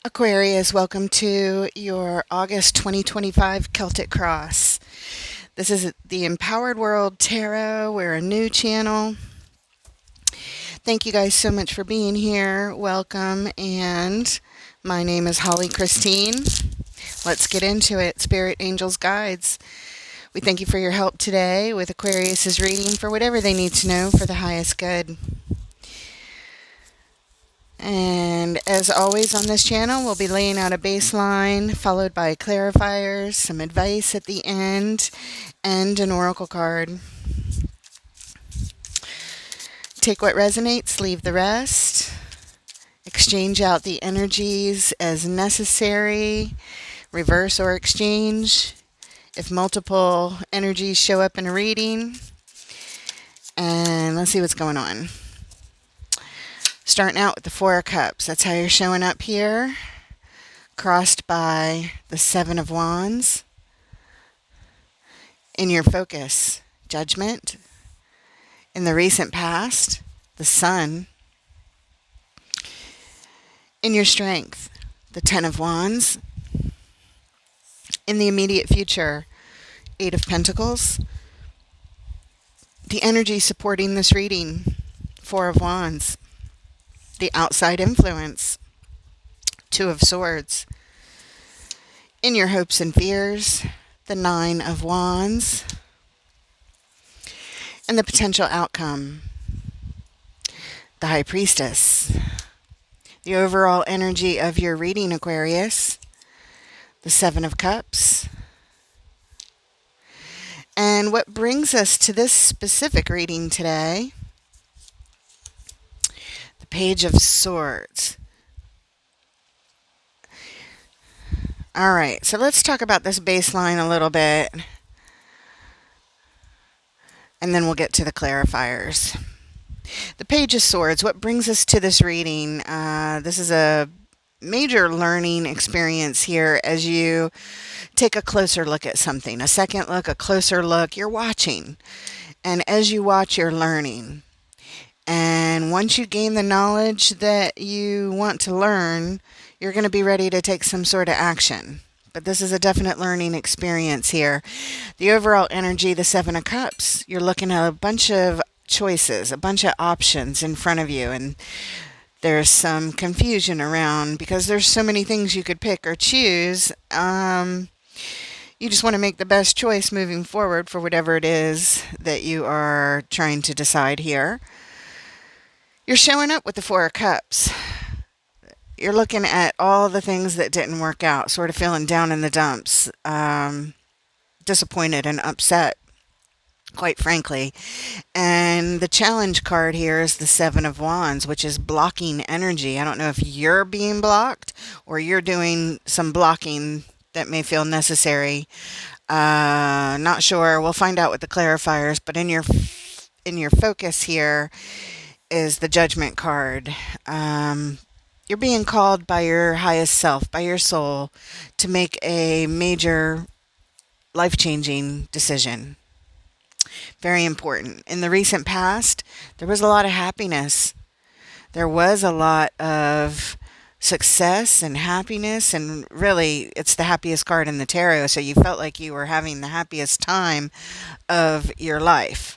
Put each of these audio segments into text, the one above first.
Aquarius, welcome to your August 2025 Celtic Cross. This is the Empowered World Tarot. We're a new channel. Thank you guys so much for being here. Welcome. And my name is Holly Christine. Let's get into it. Spirit, angels, guides. We thank you for your help today with Aquarius's reading for whatever they need to know for the highest good. And as always on this channel, we'll be laying out a baseline followed by clarifiers, some advice at the end, and an oracle card. Take what resonates, leave the rest. Exchange out the energies as necessary. Reverse or exchange if multiple energies show up in a reading. And let's see what's going on. Starting out with the Four of Cups. That's how you're showing up here. Crossed by the Seven of Wands. In your focus, Judgment. In the recent past, the Sun. In your strength, the Ten of Wands. In the immediate future, Eight of Pentacles. The energy supporting this reading, Four of Wands. The outside influence, Two of Swords. In your hopes and fears, the Nine of Wands. And the potential outcome, the High Priestess. The overall energy of your reading, Aquarius, the Seven of Cups. And what brings us to this specific reading today, Page of Swords. All right, so let's talk about this baseline a little bit, and then we'll get to the clarifiers. The Page of Swords, what brings us to this reading? This is a major learning experience here as you take a closer look at something. A second look, a closer look. You're watching, and as you watch, you're learning. And once you gain the knowledge that you want to learn, you're going to be ready to take some sort of action. But this is a definite learning experience here. The overall energy, the Seven of Cups, you're looking at a bunch of choices, a bunch of options in front of you. And there's some confusion around because there's so many things you could pick or choose. You just want to make the best choice moving forward for whatever it is that you are trying to decide here. You're showing up with the Four of Cups. You're looking at all the things that didn't work out, sort of feeling down in the dumps, disappointed and upset, quite frankly. And the challenge card here is the Seven of Wands, which is blocking energy. I don't know if you're being blocked or you're doing some blocking that may feel necessary. Not sure. We'll find out with the clarifiers, but in your focus here is the Judgment card. You're being called by your highest self, by your soul, to make a major life-changing decision. Very important. In the recent past, there was a lot of happiness. There was a lot of success and happiness, and really, it's the happiest card in the tarot, so you felt like you were having the happiest time of your life.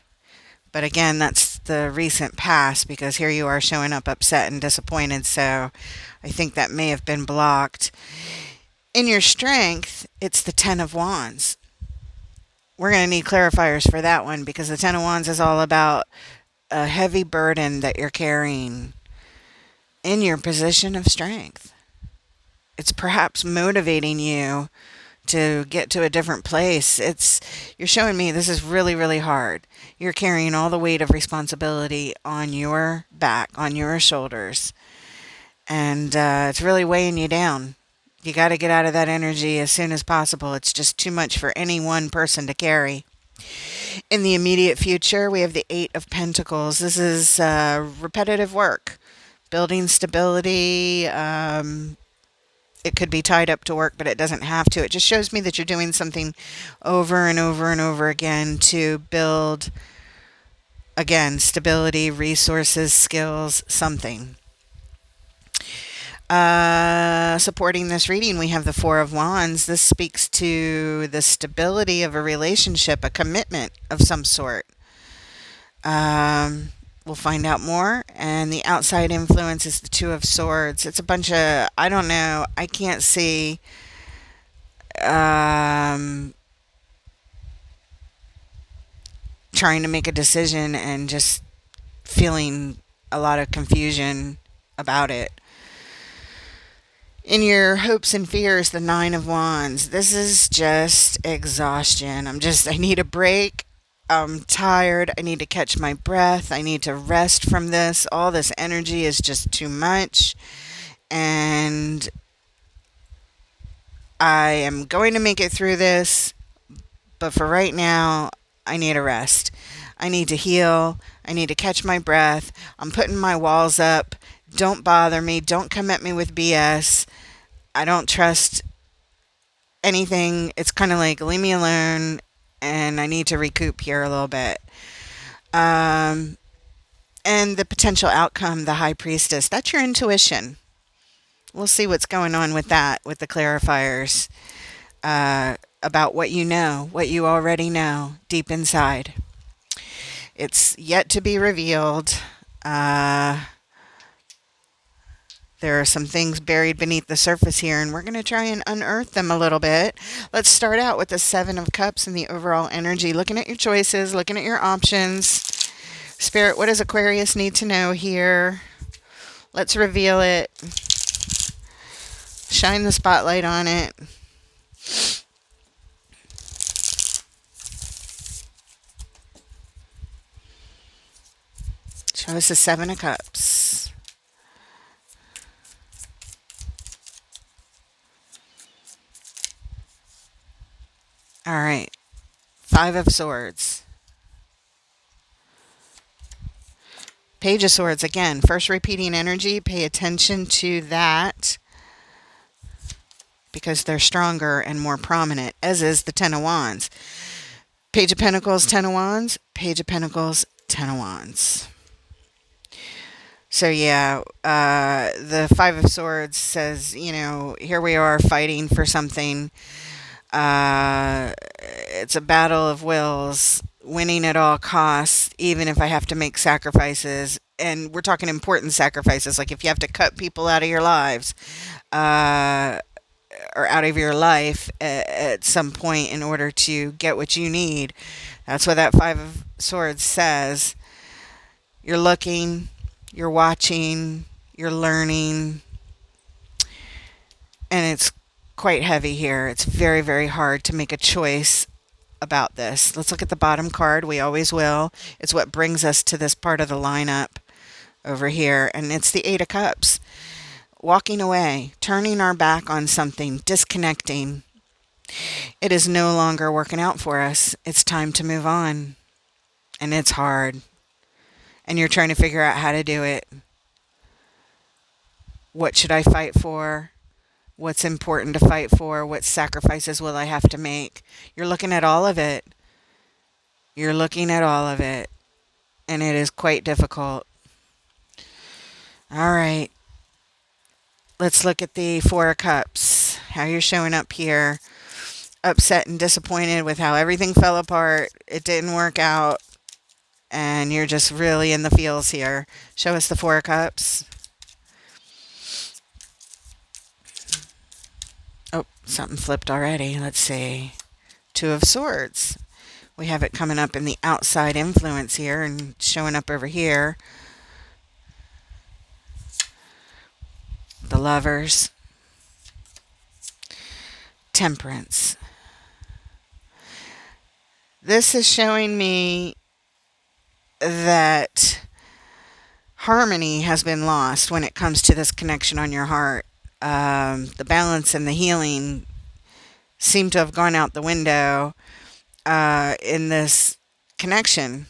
But again, that's the recent past because here you are showing up upset and disappointed. So I think that may have been blocked. In your strength, it's the Ten of Wands. We're going to need clarifiers for that one because the Ten of Wands is all about a heavy burden that you're carrying in your position of strength. It's perhaps motivating you to get to a different place. You're showing me this is really, really hard. You're carrying all the weight of responsibility on your back, on your shoulders. And it's really weighing you down. You got to get out of that energy as soon as possible. It's just too much for any one person to carry. In the immediate future, we have the Eight of Pentacles. This is repetitive work, building stability. It could be tied up to work, but it doesn't have to. It just shows me that you're doing something over and over and over again to build, again, stability, resources, skills, something. Supporting this reading, we have the Four of Wands. This speaks to the stability of a relationship, a commitment of some sort. Um, we'll find out more. And the outside influence is the Two of Swords. It's a bunch of, I don't know, I can't see um, trying to make a decision and just feeling a lot of confusion about it. In your hopes and fears, the Nine of Wands. This is just exhaustion. I need a break. I'm tired. I need to catch my breath. I need to rest from this. All this energy is just too much. And I am going to make it through this. But for right now, I need a rest. I need to heal. I need to catch my breath. I'm putting my walls up. Don't bother me. Don't come at me with BS. I don't trust anything. It's kind of like, leave me alone. And I need to recoup here a little bit. And the potential outcome, the High Priestess. That's your intuition. We'll see what's going on with that, with the clarifiers. About what you already know deep inside. It's yet to be revealed. There are some things buried beneath the surface here, and we're going to try and unearth them a little bit. Let's start out with the Seven of Cups and the overall energy. Looking at your choices, looking at your options. Spirit, what does Aquarius need to know here? Let's reveal it. Shine the spotlight on it. Show us the Seven of Cups. All right. Five of Swords. Page of Swords. Again, first repeating energy. Pay attention to that because they're stronger and more prominent, as is the Ten of Wands. Page of Pentacles, Ten of Wands. Page of Pentacles, Ten of Wands. So yeah, the Five of Swords says, here we are fighting for something. It's a battle of wills, winning at all costs, even if I have to make sacrifices. And we're talking important sacrifices, like if you have to cut people out of your lives, or out of your life at some point in order to get what you need. That's what that Five of Swords says. You're looking, you're watching, you're learning, and it's quite heavy here. It's very, very hard to make a choice about this. Let's look at the bottom card. We always will. It's what brings us to this part of the lineup over here, and it's the Eight of Cups. Walking away, turning our back on something, disconnecting. It is no longer working out for us. It's time to move on, and it's hard, and you're trying to figure out how to do it. What should I fight for? What's important to fight for? What sacrifices will I have to make? You're looking at all of it. You're looking at all of it. And it is quite difficult. All right. Let's look at the Four of Cups. How you're showing up here. Upset and disappointed with how everything fell apart. It didn't work out. And you're just really in the feels here. Show us the Four of Cups. Oh, something flipped already. Let's see. Two of Swords. We have it coming up in the outside influence here and showing up over here. The Lovers. Temperance. This is showing me that harmony has been lost when it comes to this connection on your heart. The balance and the healing seem to have gone out the window in this connection,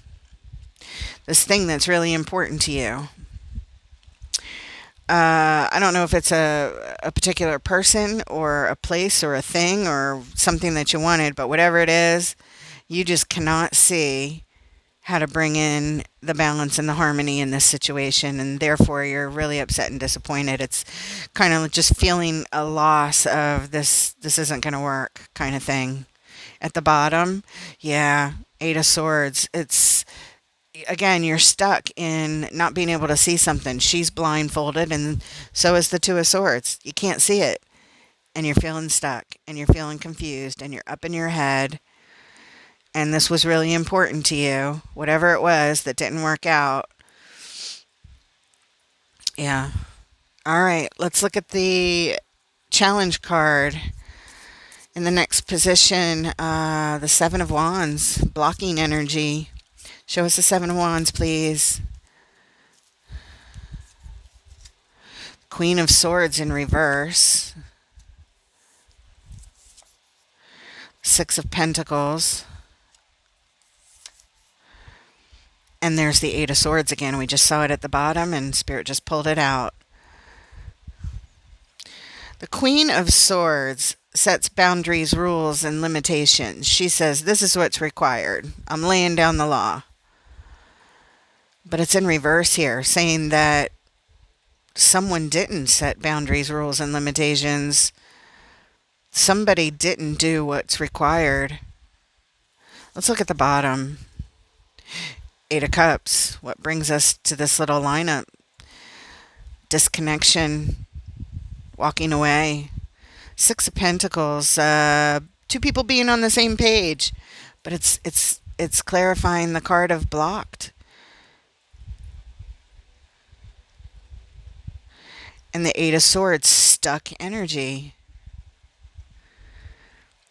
this thing that's really important to you. I don't know if it's a particular person or a place or a thing or something that you wanted, but whatever it is, you just cannot see how to bring in the balance and the harmony in this situation, and therefore you're really upset and disappointed. It's kind of just feeling a loss of this isn't going to work kind of thing. At the bottom, yeah, Eight of Swords. It's again, you're stuck in not being able to see something. She's blindfolded, and so is the Two of Swords. You can't see it, and you're feeling stuck, and you're feeling confused, and you're up in your head. And this was really important to you, whatever it was that didn't work out. Yeah. All right, let's look at the challenge card in the next position. The Seven of Wands, blocking energy. Show us the Seven of Wands, please. Queen of Swords in reverse. Six of Pentacles. And there's the Eight of Swords again. We just saw it at the bottom, and Spirit just pulled it out. The Queen of Swords sets boundaries, rules, and limitations. She says, this is what's required. I'm laying down the law. But it's in reverse here, saying that someone didn't set boundaries, rules, and limitations. Somebody didn't do what's required. Let's look at the bottom. Eight of Cups. What brings us to this little lineup? Disconnection. Walking away. Six of Pentacles. Two people being on the same page. But it's clarifying the card of blocked. And the Eight of Swords. Stuck energy.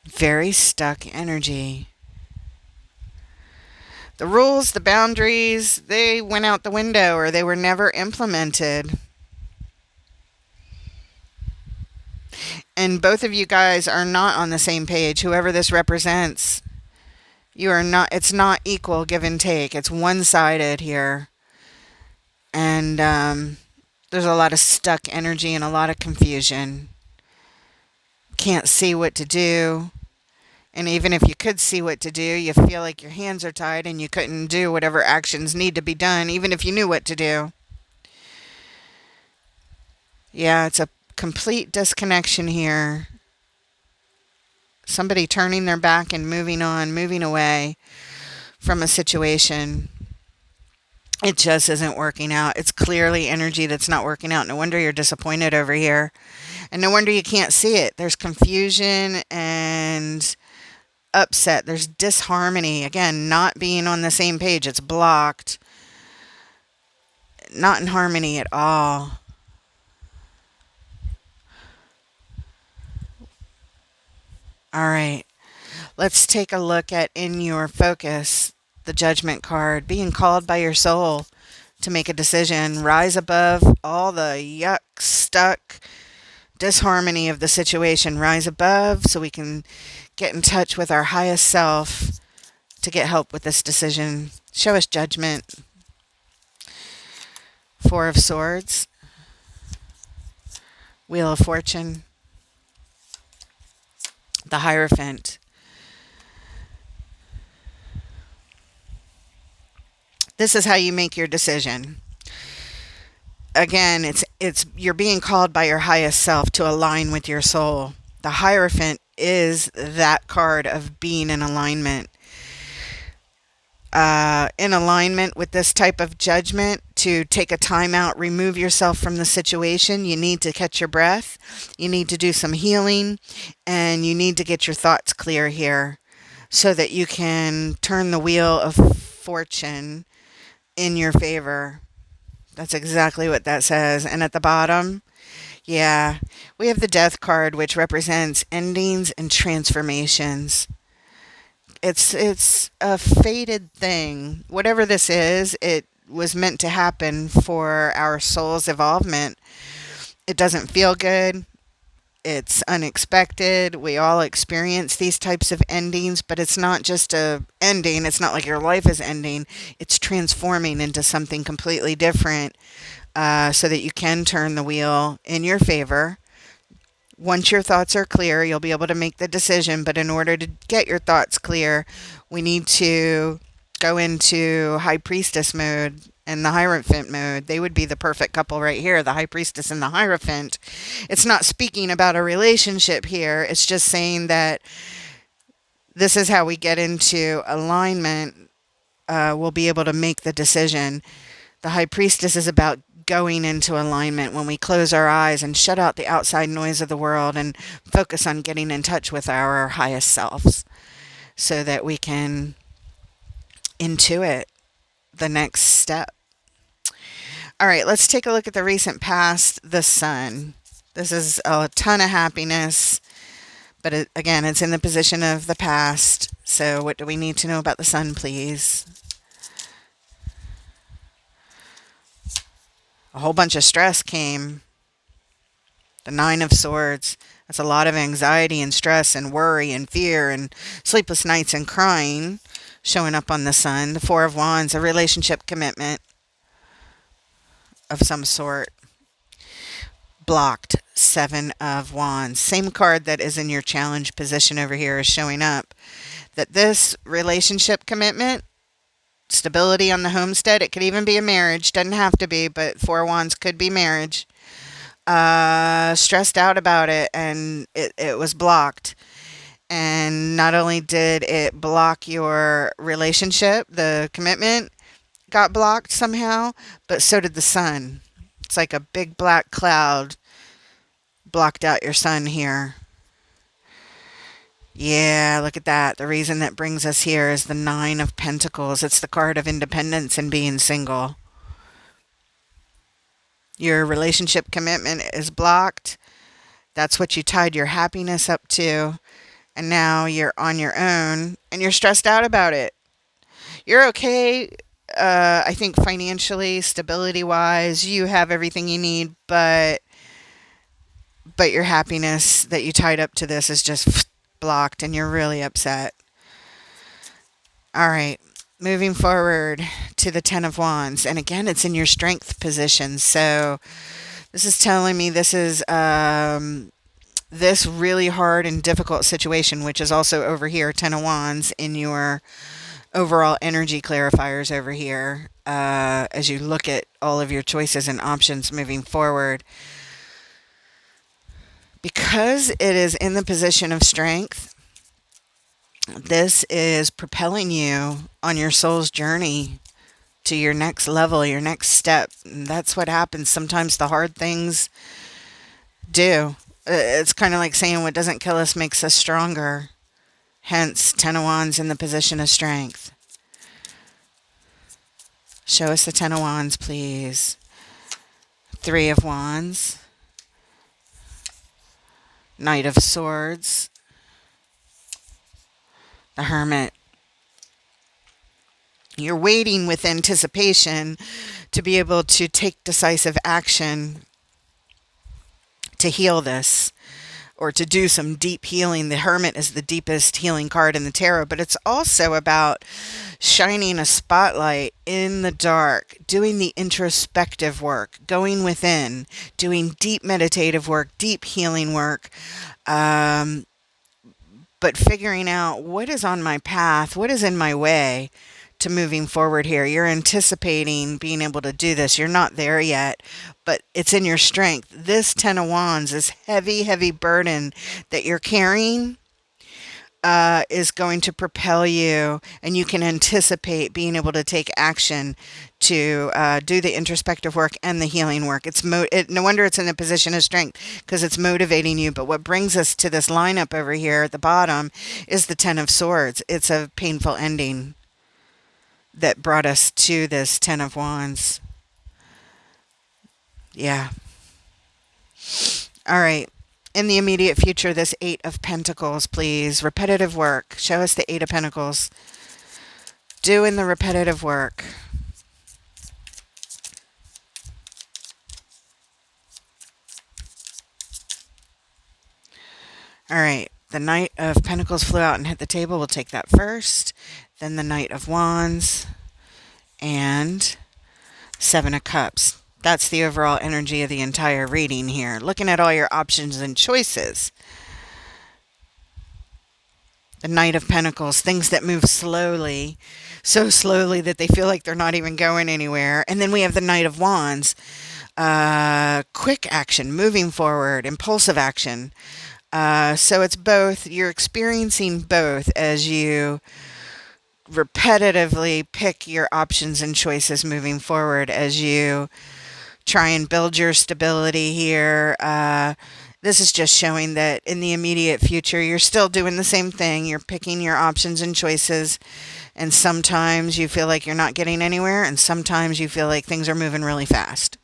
Very stuck energy. The rules, the boundaries, they went out the window, or they were never implemented. And both of you guys are not on the same page, whoever this represents. You are not, it's not equal give and take. It's one-sided here. And there's a lot of stuck energy and a lot of confusion. Can't see what to do. And even if you could see what to do, you feel like your hands are tied and you couldn't do whatever actions need to be done, even if you knew what to do. Yeah, it's a complete disconnection here. Somebody turning their back and moving on, moving away from a situation. It just isn't working out. It's clearly energy that's not working out. No wonder you're disappointed over here. And no wonder you can't see it. There's confusion and upset. There's disharmony. Again, not being on the same page. It's blocked. Not in harmony at all. All right. Let's take a look at in your focus, the Judgment card. Being called by your soul to make a decision. Rise above all the yuck, stuck, disharmony of the situation. Rise above so we can get in touch with our highest self to get help with this decision. Show us Judgment. Four of Swords. Wheel of Fortune. The Hierophant. This is how you make your decision. Again, it's you're being called by your highest self to align with your soul. The Hierophant is that card of being in alignment. In alignment with this type of judgment, to take a time out, remove yourself from the situation. You need to catch your breath. You need to do some healing, and you need to get your thoughts clear here so that you can turn the wheel of fortune in your favor. That's exactly what that says. And at the bottom, yeah, we have the Death card, which represents endings and transformations. It's a fated thing. Whatever this is, it was meant to happen for our soul's evolvement. It doesn't feel good. It's unexpected. We all experience these types of endings, but it's not just a ending. It's not like your life is ending. It's transforming into something completely different, so that you can turn the wheel in your favor. Once your thoughts are clear, you'll be able to make the decision. But in order to get your thoughts clear, we need to go into High Priestess mode and the Hierophant mode. They would be the perfect couple right here, the High Priestess and the Hierophant. It's not speaking about a relationship here. It's just saying that this is how we get into alignment. We'll be able to make the decision. The High Priestess is about going into alignment when we close our eyes and shut out the outside noise of the world and focus on getting in touch with our highest selves so that we can intuit the next step. All right, let's take a look at the recent past, the Sun. This is a ton of happiness, but again, it's in the position of the past. So what do we need to know about the Sun, please? A whole bunch of stress came. The Nine of Swords. That's a lot of anxiety and stress and worry and fear and sleepless nights and crying showing up on the Sun. The Four of Wands, a relationship commitment of some sort. Blocked. Seven of Wands. Same card that is in your challenge position over here is showing up. That this relationship commitment, stability on the homestead, it could even be a marriage. Doesn't have to be, but Four of Wands could be marriage. Stressed out about it, and it was blocked. And not only did it block your relationship, the commitment got blocked somehow, but so did the Sun. It's like a big black cloud blocked out your Sun here. Yeah, look at that. The reason that brings us here is the Nine of Pentacles. It's the card of independence and being single. Your relationship commitment is blocked. That's what you tied your happiness up to. And now you're on your own and you're stressed out about it. You're okay, I think financially, stability-wise, you have everything you need, but your happiness that you tied up to this is just blocked and you're really upset. All right, moving forward to the Ten of Wands. And again, it's in your strength position. So this is telling me this is this really hard and difficult situation, which is also over here, Ten of Wands, in your overall energy clarifiers over here, as you look at all of your choices and options moving forward. Because it is in the position of strength, this is propelling you on your soul's journey to your next level, your next step. And that's what happens. Sometimes the hard things do. It's kind of like saying what doesn't kill us makes us stronger. Hence, Ten of Wands in the position of strength. Show us the Ten of Wands, please. Three of Wands. Knight of Swords. The Hermit. You're waiting with anticipation to be able to take decisive action to heal this or to do some deep healing. The Hermit is the deepest healing card in the tarot, but it's also about shining a spotlight in the dark, doing the introspective work, going within, doing deep meditative work, deep healing work, but figuring out what is on my path, what is in my way to moving forward here. You're anticipating being able to do this. You're not there yet, but it's in your strength. This Ten of Wands, this heavy, heavy burden that you're carrying is going to propel you, and you can anticipate being able to take action to do the introspective work and the healing work. No wonder it's in a position of strength, because it's motivating you. But what brings us to this lineup over here at the bottom is the Ten of Swords. It's a painful ending that brought us to this Ten of Wands. Yeah. All right. In the immediate future, this Eight of Pentacles, please. Repetitive work. Show us the Eight of Pentacles. Doing the repetitive work. All right. The Knight of Pentacles flew out and hit the table. We'll take that first. Then the Knight of Wands. And Seven of Cups. That's the overall energy of the entire reading here. Looking at all your options and choices. The Knight of Pentacles, things that move slowly, so slowly that they feel like they're not even going anywhere. And then we have the Knight of Wands, quick action, moving forward, impulsive action. So it's both, you're experiencing both as you repetitively pick your options and choices moving forward as you try and build your stability here. This is just showing that in the immediate future, you're still doing the same thing. You're picking your options and choices, and sometimes you feel like you're not getting anywhere, and sometimes you feel like things are moving really fast.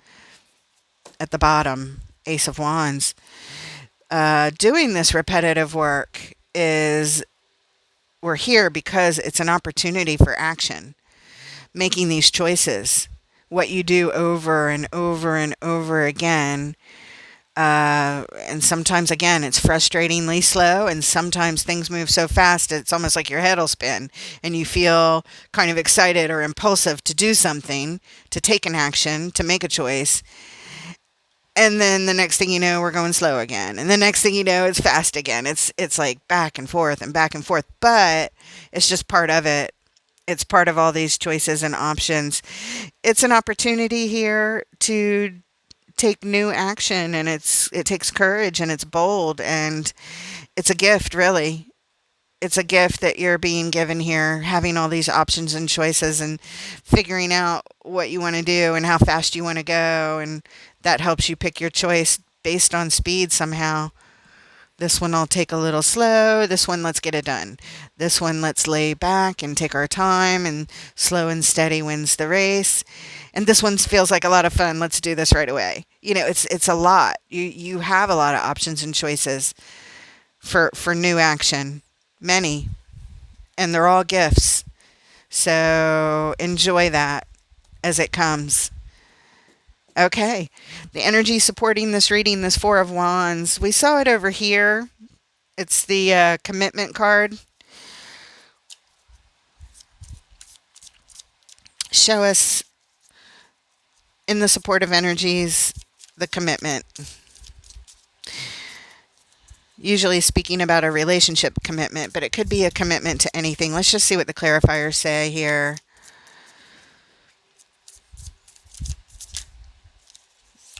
At the bottom, Ace of Wands. Doing this repetitive work is, we're here because it's an opportunity for action. Making these choices, what you do over and over and over again. And sometimes, again, it's frustratingly slow, and sometimes things move so fast it's almost like your head will spin and you feel kind of excited or impulsive to do something, to take an action, to make a choice. And then the next thing you know, we're going slow again. And the next thing you know, it's fast again. It's like back and forth and back and forth. But it's just part of it. It's part of all these choices and options. It's an opportunity here to take new action, and it takes courage, and it's bold, and it's a gift, really. It's a gift that you're being given here, having all these options and choices and figuring out what you want to do and how fast you want to go, and that helps you pick your choice based on speed somehow. This one I'll take a little slow. This one, let's get it done. This one, let's lay back and take our time, and slow and steady wins the race. And this one feels like a lot of fun. Let's do this right away. You know, it's a lot. You have a lot of options and choices for new action. Many. And they're all gifts. So enjoy that as it comes. Okay, the energy supporting this reading, this Four of Wands, we saw it over here. It's the commitment card. Show us in the supportive energies the commitment. Usually speaking about a relationship commitment, but it could be a commitment to anything. Let's just see what the clarifiers say here.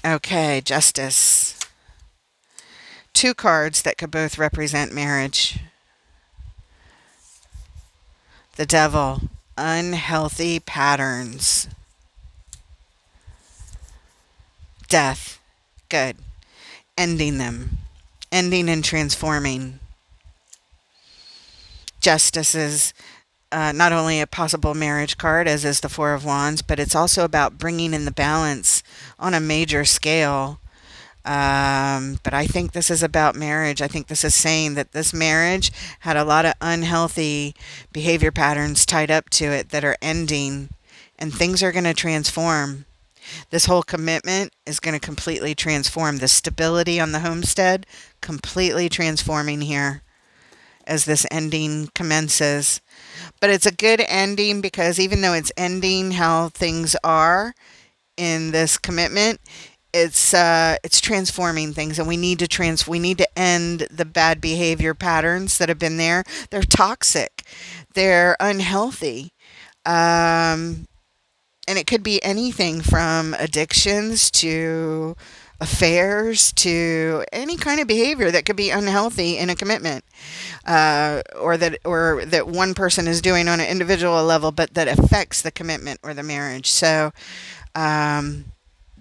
Okay, Justice. Two cards that could both represent marriage. The Devil. Unhealthy patterns. Death. Good. Ending them. Ending and transforming. Justice is not only a possible marriage card, as is the Four of Wands, but it's also about bringing in the balance on a major scale. But I think this is about marriage. I think this is saying that this marriage had a lot of unhealthy behavior patterns tied up to it that are ending, and things are going to transform. This whole commitment is going to completely transform. The stability on the homestead, completely transforming here as this ending commences. But it's a good ending because even though it's ending how things are in this commitment, it's transforming things, and we need to end the bad behavior patterns that have been there. They're toxic. They're unhealthy. And it could be anything from addictions to affairs to any kind of behavior that could be unhealthy in a commitment, or that one person is doing on an individual level, but that affects the commitment or the marriage. So the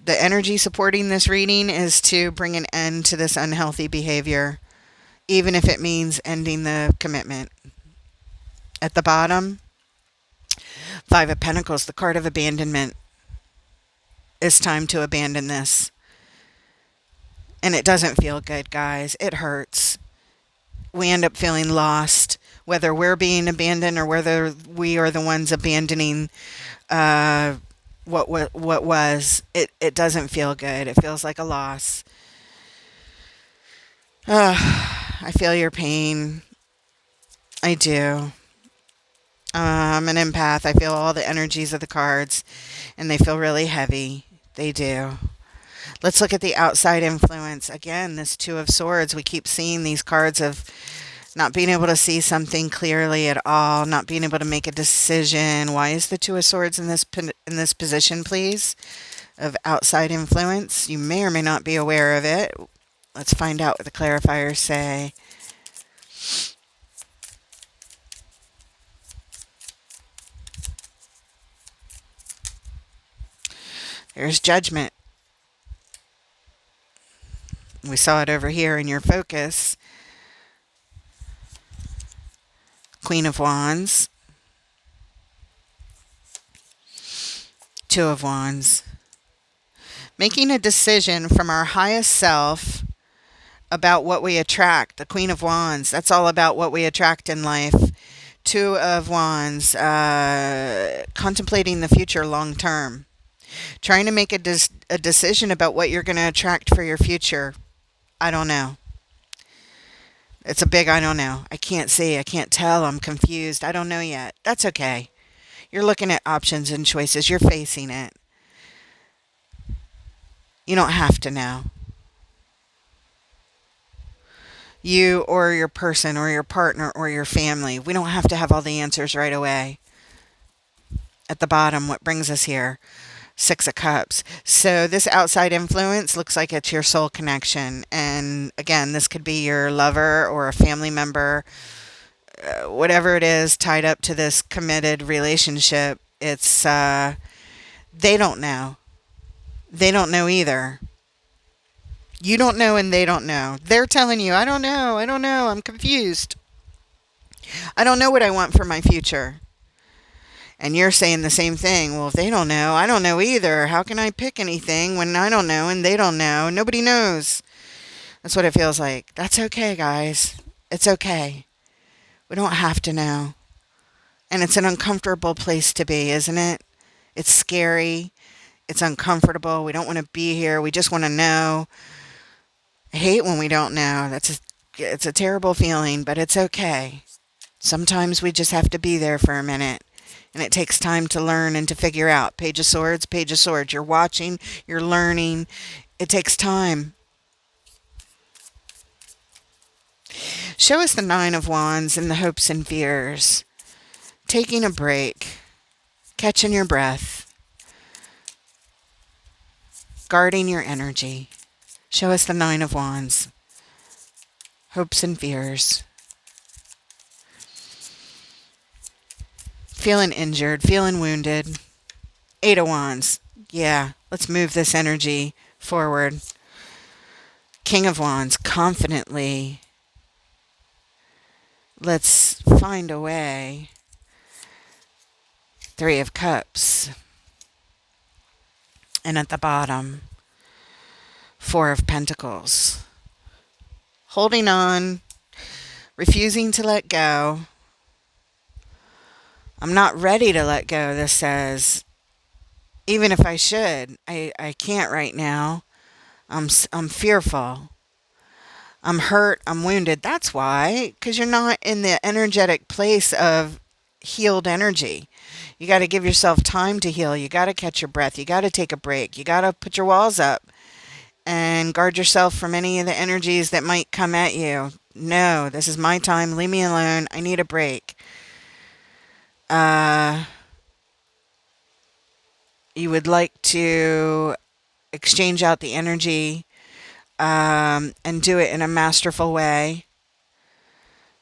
energy supporting this reading is to bring an end to this unhealthy behavior, even if it means ending the commitment. At the bottom, Five of Pentacles, the card of abandonment. It's time to abandon this. And it doesn't feel good, guys. It hurts. We end up feeling lost, whether we're being abandoned or whether we are the ones abandoning what was. It doesn't feel good. It feels like a loss. I feel your pain. I do. I'm an empath. I feel all the energies of the cards, and they feel really heavy. They do. Let's look at the outside influence. Again, this Two of Swords. We keep seeing these cards of Not being able to see something clearly at all, not being able to make a decision. Why is the Two of Swords in this position, please? Of outside influence. You may or may not be aware of it. Let's find out what the clarifiers say. There's Judgment. We saw it over here in your focus. Queen of Wands. Two of Wands. Making a decision from our highest self about what we attract. The Queen of Wands. That's all about what we attract in life. Two of Wands. Contemplating the future long term. Trying to make a decision about what you're going to attract for your future. I don't know. It's a big I don't know. I can't see. I can't tell. I'm confused. I don't know yet. That's okay. You're looking at options and choices. You're facing it. You don't have to know. You or your person or your partner or your family. We don't have to have all the answers right away. At the bottom, what brings us here? Six of Cups. So this outside influence looks like it's your soul connection. And again, this could be your lover or a family member, whatever it is tied up to this committed relationship. It's, they don't know. They don't know either. You don't know and they don't know. They're telling you, I don't know, I'm confused. I don't know what I want for my future. And you're saying the same thing. Well, if they don't know, I don't know either. How can I pick anything when I don't know and they don't know? Nobody knows. That's what it feels like. That's okay, guys. It's okay. We don't have to know. And it's an uncomfortable place to be, isn't it? It's scary. It's uncomfortable. We don't want to be here. We just want to know. I hate when we don't know. It's a terrible feeling, but it's okay. Sometimes we just have to be there for a minute. And it takes time to learn and to figure out. Page of Swords, Page of Swords. You're watching, you're learning. It takes time. Show us the Nine of Wands and the hopes and fears. Taking a break. Catching your breath. Guarding your energy. Show us the Nine of Wands. Hopes and fears. Feeling injured, feeling wounded. Eight of Wands. Yeah, let's move this energy forward. King of Wands, confidently. Let's find a way. Three of Cups. And at the bottom, Four of Pentacles. Holding on, refusing to let go. I'm not ready to let go, this says. Even if I should, I can't right now. I'm fearful. I'm hurt. I'm wounded. That's why. Because you're not in the energetic place of healed energy. You got to give yourself time to heal. You got to catch your breath. You got to take a break. You got to put your walls up and guard yourself from any of the energies that might come at you. No, this is my time. Leave me alone. I need a break. You would like to exchange out the energy and do it in a masterful way.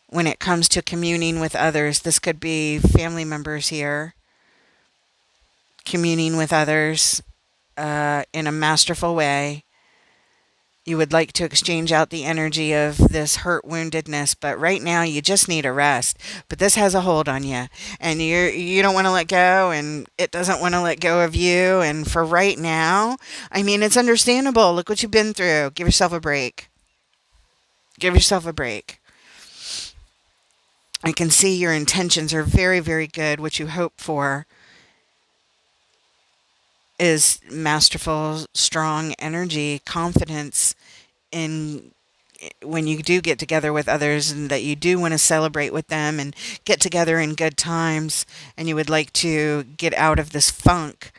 When it comes to communing with others, this could be family members here. Communing with others in a masterful way. You would like to exchange out the energy of this hurt woundedness, but right now you just need a rest. But this has a hold on you, and you don't want to let go, and it doesn't want to let go of you. And for right now, I mean, it's understandable. Look what you've been through. Give yourself a break. Give yourself a break. I can see your intentions are very, very good. What you hope for is masterful, strong energy, confidence in when you do get together with others, and that you do want to celebrate with them and get together in good times, and you would like to get out of this funk.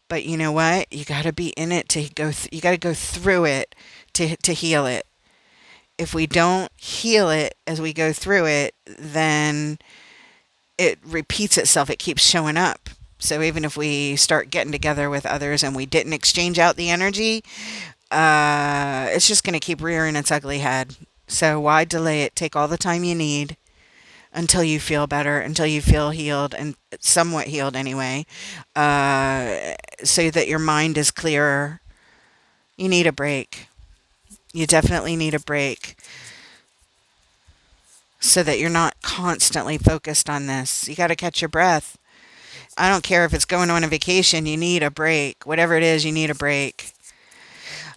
But you know what? You got to be in it to go. You got to go through it to heal it. if we don't heal it as we go through it, then it repeats itself. It keeps showing up. So even if we start getting together with others and we didn't exchange out the energy, it's just going to keep rearing its ugly head. So why delay it? Take all the time you need until you feel better, until you feel healed and somewhat healed anyway, so that your mind is clearer. You need a break. You definitely need a break so that you're not constantly focused on this. You got to catch your breath. I don't care if it's going on a vacation, you need a break. Whatever it is, you need a break.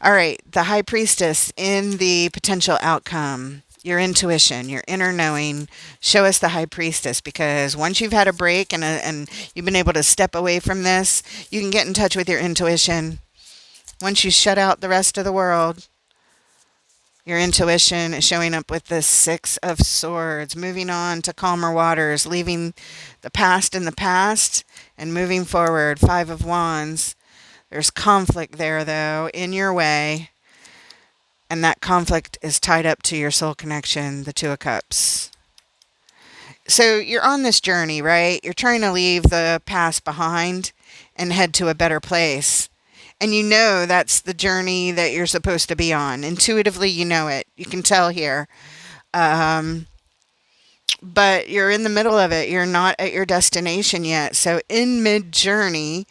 All right, the high priestess in the potential outcome. Your intuition, your inner knowing. Show us the high priestess, because once you've had a break and you've been able to step away from this, you can get in touch with your intuition. Once you shut out the rest of the world, your intuition is showing up with the Six of Swords, moving on to calmer waters, leaving the past in the past and moving forward. Five of Wands. There's conflict there, though, in your way. And that conflict is tied up to your soul connection, the Two of Cups. So you're on this journey, right? You're trying to leave the past behind and head to a better place. And you know that's the journey that you're supposed to be on. Intuitively, you know it. You can tell here. But you're in the middle of it. You're not at your destination yet. So in mid-journey,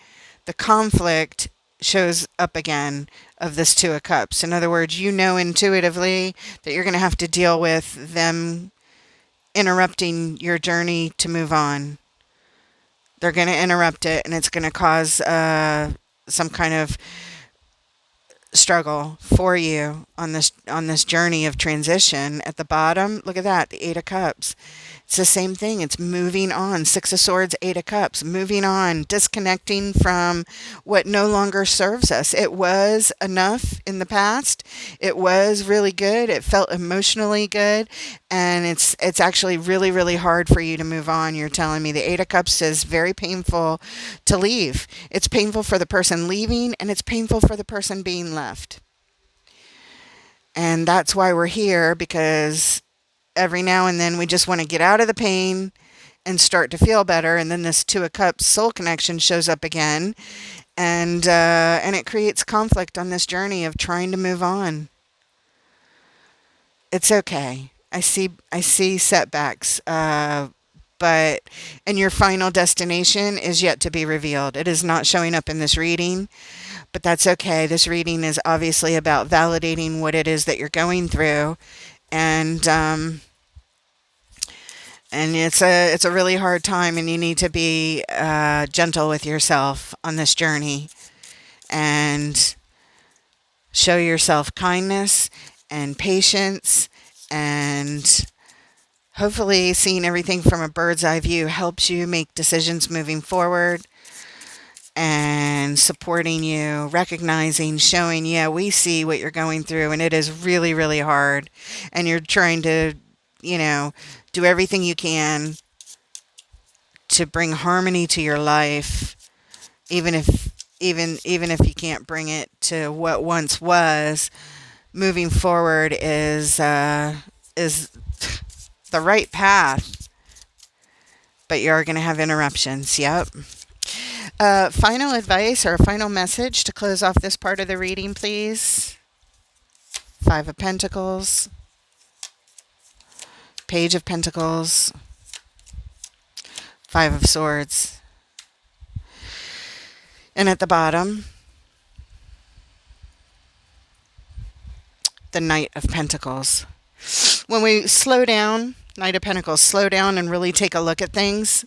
the conflict shows up again of this Two of Cups. In other words, you know intuitively that you're going to have to deal with them interrupting your journey to move on. They're going to interrupt it, and it's going to cause some kind of struggle for you on this journey of transition. At the bottom, look at that, the Eight of Cups. It's the same thing. It's moving on. Six of Swords, Eight of Cups, moving on, disconnecting from what no longer serves us. It was enough in the past. It was really good. It felt emotionally good. And it's actually really, really hard for you to move on. You're telling me the Eight of Cups is very painful to leave. It's painful for the person leaving, and it's painful for the person being left. And that's why we're here, because every now and then we just want to get out of the pain and start to feel better. And then this Two of Cups soul connection shows up again. And it creates conflict on this journey of trying to move on. It's okay. I see setbacks. But and your final destination is yet to be revealed. It is not showing up in this reading, but that's okay. This reading is obviously about validating what it is that you're going through. And it's a really hard time, and you need to be gentle with yourself on this journey, and show yourself kindness and patience, and hopefully seeing everything from a bird's eye view helps you make decisions moving forward, and supporting you, recognizing, showing, yeah, we see what you're going through, and it is really, really hard, and you're trying to, do everything you can to bring harmony to your life, even if you can't bring it to what once was. Moving forward is the right path, but you are going to have interruptions. Yep. Final advice or final message to close off this part of the reading, please. Five of Pentacles, Page of Pentacles, Five of Swords, and at the bottom, the Knight of Pentacles. When we slow down, Knight of Pentacles, slow down and really take a look at things,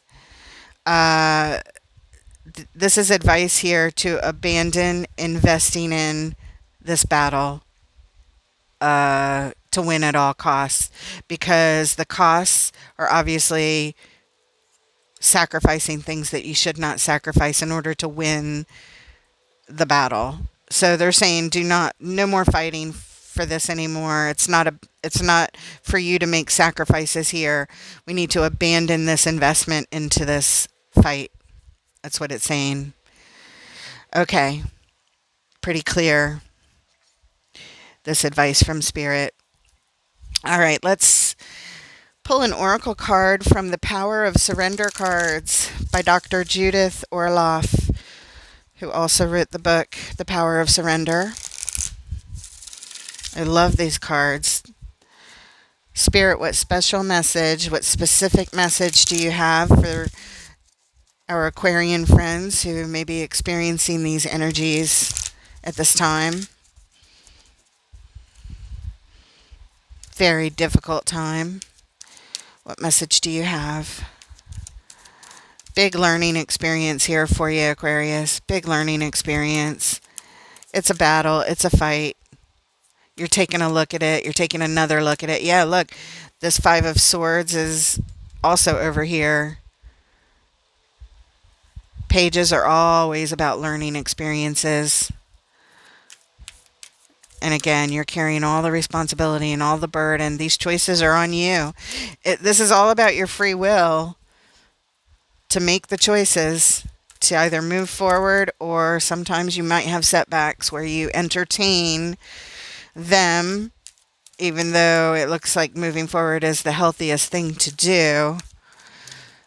this is advice here to abandon investing in this battle to win at all costs, because the costs are obviously sacrificing things that you should not sacrifice in order to win the battle. So they're saying no more fighting for this anymore. It's not for you to make sacrifices here. We need to abandon this investment into this fight. That's what it's saying. Okay. Pretty clear, this advice from Spirit. All right, let's pull an oracle card from the Power of Surrender cards by Dr. Judith Orloff, who also wrote the book, The Power of Surrender. I love these cards. Spirit, what special message, what specific message do you have for our Aquarian friends who may be experiencing these energies at this time? Very difficult time. What message do you have? Big learning experience here for you, Aquarius. Big learning experience. It's a battle. It's a fight. You're taking a look at it. You're taking another look at it. Yeah, look, this Five of Swords is also over here. Pages are always about learning experiences. And again, you're carrying all the responsibility and all the burden. These choices are on you. This is all about your free will to make the choices to either move forward, or sometimes you might have setbacks where you entertain them, even though it looks like moving forward is the healthiest thing to do.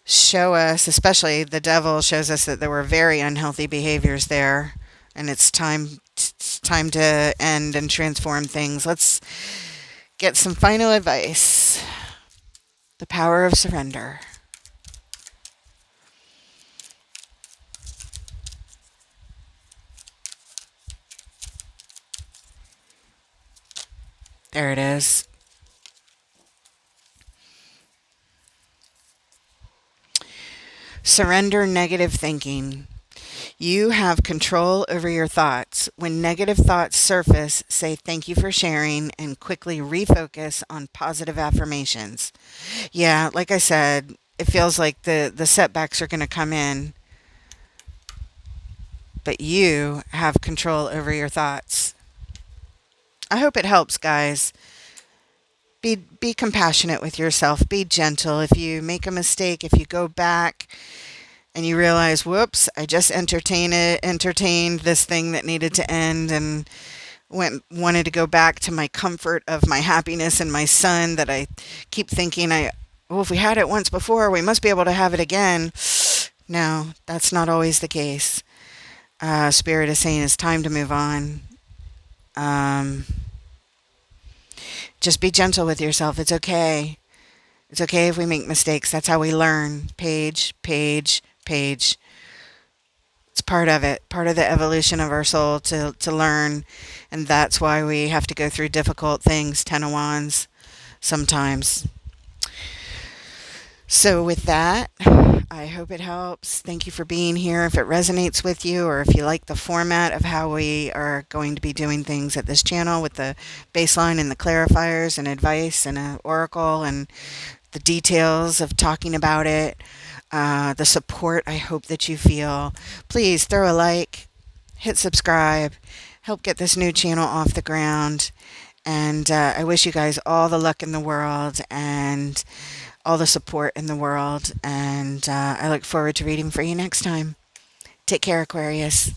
Show us, especially the devil shows us that there were very unhealthy behaviors there, and it's time to end and transform things. Let's get some final advice. The power of surrender. There it is. Surrender negative thinking. You have control over your thoughts. When negative thoughts surface, say thank you for sharing and quickly refocus on positive affirmations. Yeah, like I said, it feels like the setbacks are going to come in, but you have control over your thoughts. I hope it helps, guys. Be compassionate with yourself. Be gentle. If you make a mistake, if you go back and you realize, whoops, I just entertained this thing that needed to end, and wanted to go back to my comfort of my happiness and my son that I keep thinking if we had it once before, we must be able to have it again. No, that's not always the case. Spirit is saying it's time to move on. Just be gentle with yourself. It's okay. It's okay if we make mistakes. That's how we learn. Page, page, page. It's part of it, part of the evolution of our soul to learn. And that's why we have to go through difficult things, Ten of Wands, sometimes. So with that, I hope it helps. Thank you for being here. If it resonates with you, or if you like the format of how we are going to be doing things at this channel with the baseline and the clarifiers and advice and an oracle and the details of talking about it, the support I hope that you feel, please throw a like, hit subscribe, help get this new channel off the ground. And I wish you guys all the luck in the world and all the support in the world. And I look forward to reading for you next time. Take care, Aquarius.